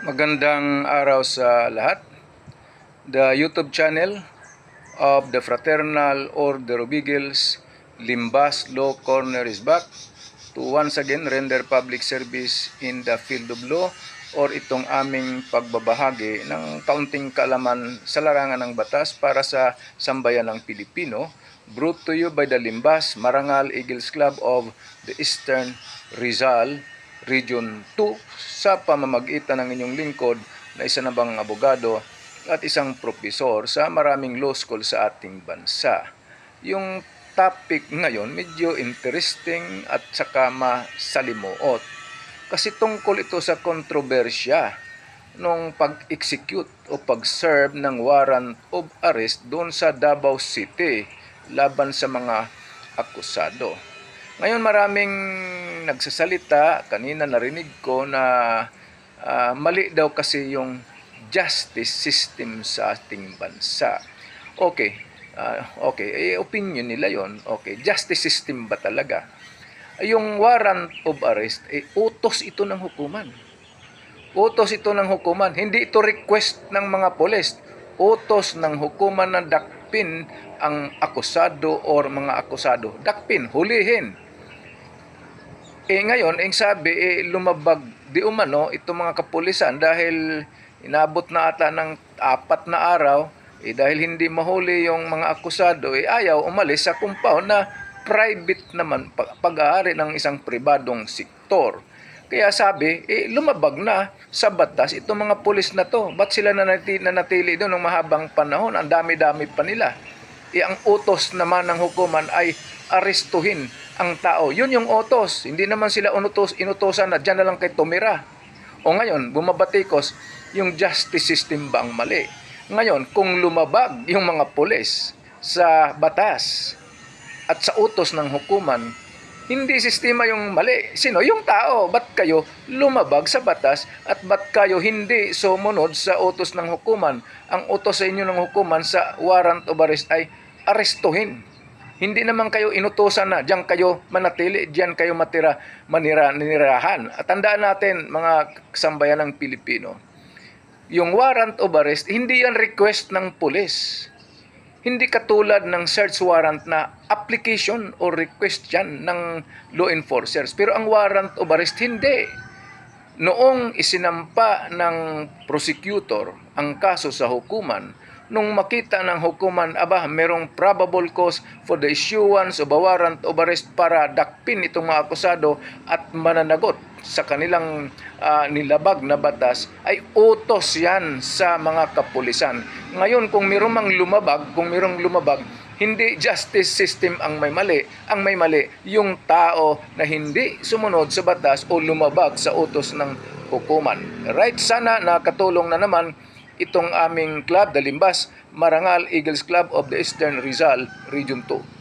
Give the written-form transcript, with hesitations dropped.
Magandang araw sa lahat. The YouTube channel of the Fraternal Order of Eagles, Limbas Law Corner is back to once again render public service in the field of law or itong aming pagbabahagi ng kaunting kaalaman sa larangan ng batas para sa sambayan ng Pilipino, brought to you by the Limbas Marangal Eagles Club of the Eastern Rizal Region 2 sa pamamagitan ng inyong lingkod na isa na bang abogado at isang propesor sa maraming law school sa ating bansa. Yung topic ngayon medyo interesting at saka masalimuot kasi tungkol ito sa kontrobersya nung pag-execute o pag-serve ng warrant of arrest doon sa Davao City laban sa mga akusado. Ngayon maraming nagsasalita, kanina narinig ko na mali daw kasi yung justice system sa ating bansa. Okay, opinion nila yon. Okay, justice system ba talaga? Yung warrant of arrest, utos ito ng hukuman. Utos ito ng hukuman. Hindi ito request ng mga pulis. Utos ng hukuman na dakpin ang akusado or mga akusado. Dakpin, hulihin. Ngayon, sabi, lumabag di umano itong mga kapulisan dahil inabot na ata ng 4 na araw, dahil hindi mahuli yung mga akusado, ayaw umalis sa compound na private naman, pag-aari ng isang pribadong sektor. Kaya sabi, lumabag na sa batas itong mga pulis na to. Ba't sila nanatili doon ng mahabang panahon? Ang dami-dami pa nila. Ang utos naman ng hukuman ay arestuhin ang tao. Yun yung utos. Hindi naman sila inutosan na dyan na lang kay tumira. O ngayon, bumabatikos, yung justice system ba ang mali? Ngayon, kung lumabag yung mga pulis sa batas at sa utos ng hukuman, hindi sistema yung mali. Sino? Yung tao. Ba't kayo lumabag sa batas at ba't kayo hindi sumunod sa utos ng hukuman? Ang utos sa inyo ng hukuman sa warrant of arrest ay arestuhin. Hindi naman kayo inutosan na diyan kayo manatili, diyan kayo manirahan. At tandaan natin mga kasambayan ng Pilipino, yung warrant of arrest, hindi yan request ng pulis. Hindi katulad ng search warrant na application or request yan ng law enforcers. Pero ang warrant of arrest, hindi. Noong isinampa ng prosecutor ang kaso sa hukuman, nung makita ng hukuman, merong probable cause for the issuance of a warrant of arrest para dakpin itong mga akusado at mananagot sa kanilang nilabag na batas, ay utos yan sa mga kapulisan. Ngayon, kung mayroong lumabag, hindi justice system ang may mali. Ang may mali, yung tao na hindi sumunod sa batas o lumabag sa utos ng hukuman. Right, sana nakatulong na naman itong aming club, the Limbas Marangal Eagles Club of the Eastern Rizal Region 2.